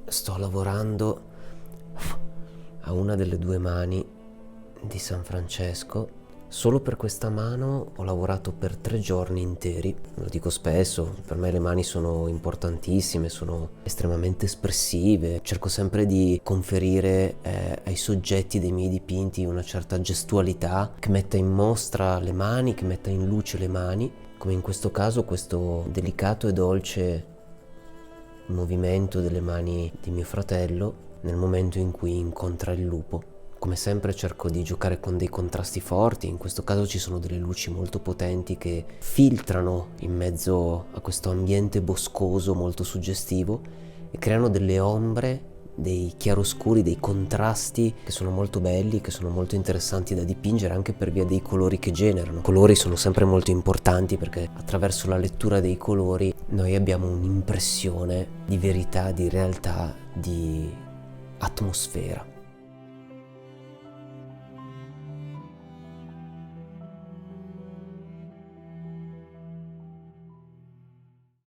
sto lavorando a una delle due mani di San Francesco. Solo per questa mano ho lavorato per 3 giorni interi. Lo dico spesso, per me le mani sono importantissime, sono estremamente espressive. Cerco sempre di conferire ai soggetti dei miei dipinti una certa gestualità che metta in mostra le mani, che metta in luce le mani, come in questo caso questo delicato e dolce movimento delle mani di mio fratello nel momento in cui incontra il lupo. Come sempre cerco di giocare con dei contrasti forti, in questo caso ci sono delle luci molto potenti che filtrano in mezzo a questo ambiente boscoso molto suggestivo e creano delle ombre, dei chiaroscuri, dei contrasti che sono molto belli, che sono molto interessanti da dipingere anche per via dei colori che generano. I colori sono sempre molto importanti perché attraverso la lettura dei colori noi abbiamo un'impressione di verità, di realtà, di atmosfera.